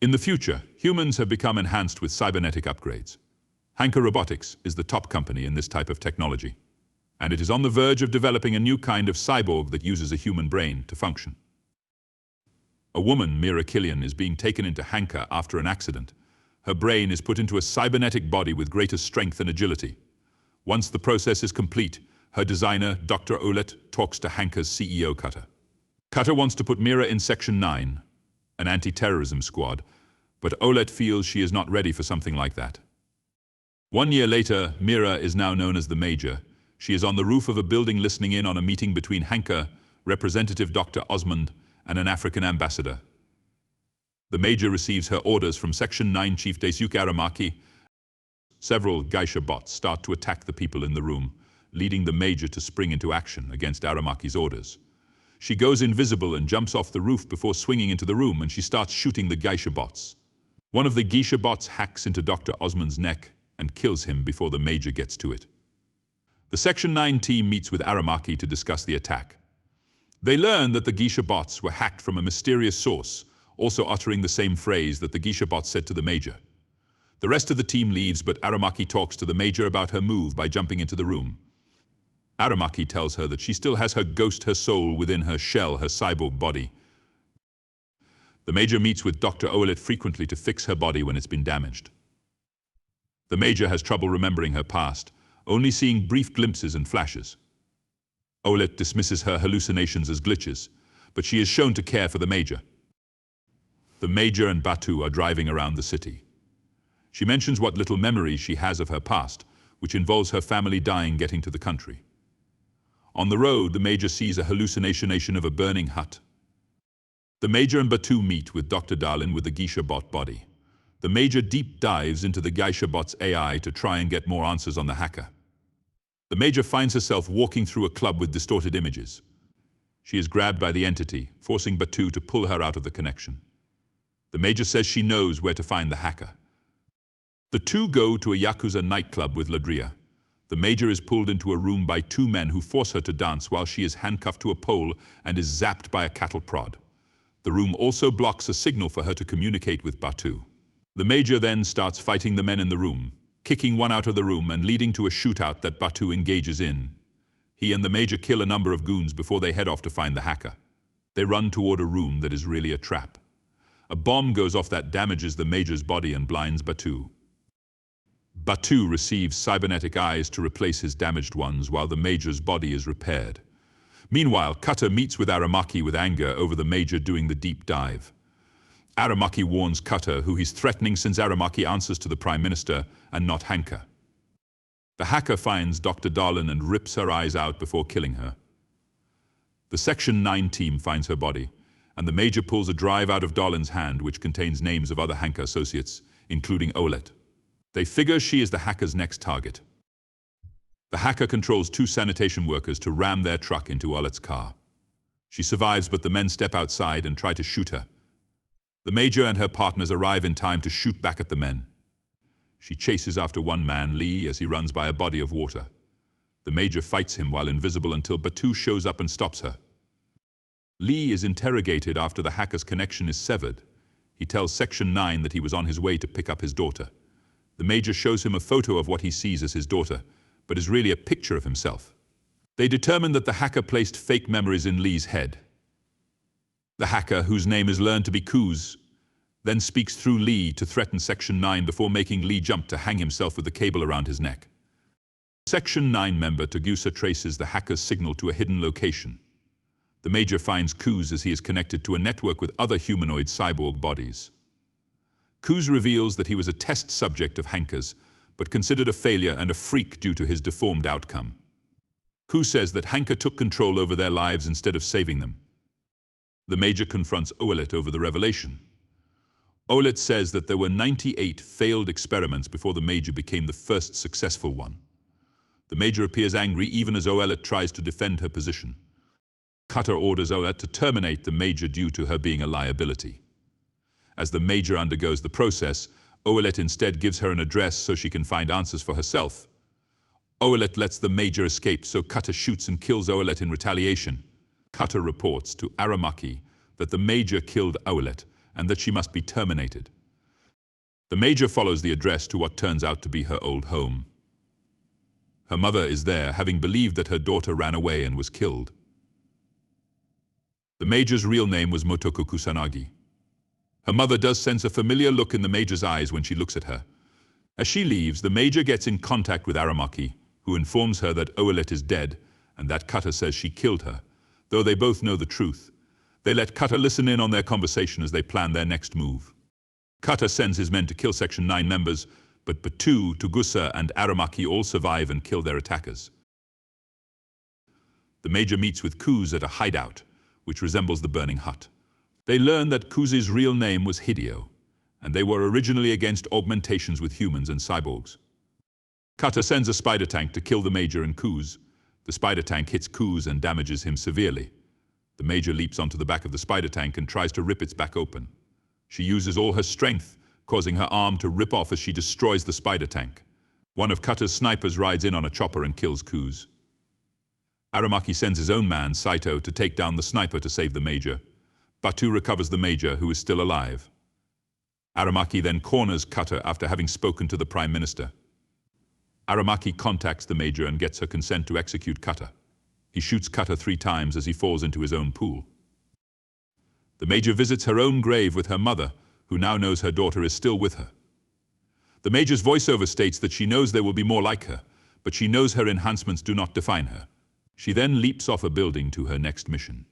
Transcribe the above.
In the future, humans have become enhanced with cybernetic upgrades. Hanka Robotics is the top company in this type of technology, and it is on the verge of developing a new kind of cyborg that uses a human brain to function. A woman, Mira Killian, is being taken into Hanka after an accident. Her brain is put into a cybernetic body with greater strength and agility. Once the process is complete, her designer, Dr. Olet, talks to Hanka's CEO, Cutter. Cutter wants to put Mira in Section 9, an anti-terrorism squad, but Olet feels she is not ready for something like that. 1 year later, Mira is now known as the Major. She is on the roof of a building listening in on a meeting between Hanka, Representative Dr. Osmond, and an African ambassador. The Major receives her orders from Section 9 Chief Daisuke Aramaki. Several Geisha bots start to attack the people in the room, leading the Major to spring into action against Aramaki's orders. She goes invisible and jumps off the roof before swinging into the room, and she starts shooting the Geisha bots. One of the Geisha bots hacks into Dr. Osmond's neck and kills him before the Major gets to it. The Section 9 team meets with Aramaki to discuss the attack. They learn that the Geisha bots were hacked from a mysterious source, also uttering the same phrase that the Geisha bots said to the Major. The rest of the team leaves, but Aramaki talks to the Major about her move by jumping into the room. Aramaki tells her that she still has her ghost, her soul, within her shell, her cyborg body. The Major meets with Dr. Olet frequently to fix her body when it's been damaged. The Major has trouble remembering her past, only seeing brief glimpses and flashes. Olet dismisses her hallucinations as glitches, but she is shown to care for the Major. The Major and Batu are driving around the city. She mentions what little memories she has of her past, which involves her family dying getting to the country. On the road, the Major sees a hallucination of a burning hut. The Major and Batu meet with Dr. Darlin with the Geisha bot body. The Major deep dives into the Geisha bot's AI to try and get more answers on the hacker. The Major finds herself walking through a club with distorted images. She is grabbed by the entity, forcing Batu to pull her out of the connection. The Major says she knows where to find the hacker. The two go to a Yakuza nightclub with Ladria. The Major is pulled into a room by two men who force her to dance while she is handcuffed to a pole and is zapped by a cattle prod. The room also blocks a signal for her to communicate with Batu. The Major then starts fighting the men in the room, kicking one out of the room and leading to a shootout that Batu engages in. He and the Major kill a number of goons before they head off to find the hacker. They run toward a room that is really a trap. A bomb goes off that damages the Major's body and blinds Batu. Batu receives cybernetic eyes to replace his damaged ones while the Major's body is repaired. Meanwhile, Cutter meets with Aramaki with anger over the Major doing the deep dive. Aramaki warns Cutter, who he's threatening since Aramaki answers to the Prime Minister and not Hanka. The hacker finds Dr. Darlin and rips her eyes out before killing her. The Section 9 team finds her body, and the Major pulls a drive out of Darlin's hand which contains names of other Hanka associates, including Olet. They figure she is the hacker's next target. The hacker controls two sanitation workers to ram their truck into Olet's car. She survives, but the men step outside and try to shoot her. The Major and her partners arrive in time to shoot back at the men. She chases after one man, Lee, as he runs by a body of water. The Major fights him while invisible until Batu shows up and stops her. Lee is interrogated after the hacker's connection is severed. He tells Section 9 that he was on his way to pick up his daughter. The Major shows him a photo of what he sees as his daughter, but is really a picture of himself. They determine that the hacker placed fake memories in Lee's head. The hacker, whose name is learned to be Kuz, then speaks through Lee to threaten Section 9 before making Lee jump to hang himself with the cable around his neck. Section 9 member Tagusa traces the hacker's signal to a hidden location. The Major finds Kuz as he is connected to a network with other humanoid cyborg bodies. Kuz reveals that he was a test subject of Hanka's, but considered a failure and a freak due to his deformed outcome. Kuz says that Hanka took control over their lives instead of saving them. The Major confronts Olet over the revelation. Olet says that there were 98 failed experiments before the Major became the first successful one. The Major appears angry even as Olet tries to defend her position. Cutter orders Olet to terminate the Major due to her being a liability. As the Major undergoes the process, Olet instead gives her an address so she can find answers for herself. Olet lets the Major escape, so Cutter shoots and kills Olet in retaliation. Cutter reports to Aramaki that the Major killed Olet and that she must be terminated. The Major follows the address to what turns out to be her old home. Her mother is there, having believed that her daughter ran away and was killed. The Major's real name was Motoko Kusanagi. Her mother does sense a familiar look in the Major's eyes when she looks at her. As she leaves, the Major gets in contact with Aramaki, who informs her that Olet is dead and that Kata says she killed her. Though they both know the truth, they let Kata listen in on their conversation as they plan their next move. Kata sends his men to kill Section 9 members, but Batu, Tugusa, and Aramaki all survive and kill their attackers. The Major meets with Kuz at a hideout, which resembles the burning hut. They learn that Kuz's real name was Hideo, and they were originally against augmentations with humans and cyborgs. Kata sends a spider tank to kill the Major and Kuz. The spider tank hits Kuz and damages him severely. The Major leaps onto the back of the spider tank and tries to rip its back open. She uses all her strength, causing her arm to rip off as she destroys the spider tank. One of Kata's snipers rides in on a chopper and kills Kuz. Aramaki sends his own man, Saito, to take down the sniper to save the Major. Batu recovers the Major, who is still alive. Aramaki then corners Kata after having spoken to the Prime Minister. Aramaki contacts the Major and gets her consent to execute Kata. He shoots Kata 3 times as he falls into his own pool. The Major visits her own grave with her mother, who now knows her daughter is still with her. The Major's voiceover states that she knows there will be more like her, but she knows her enhancements do not define her. She then leaps off a building to her next mission.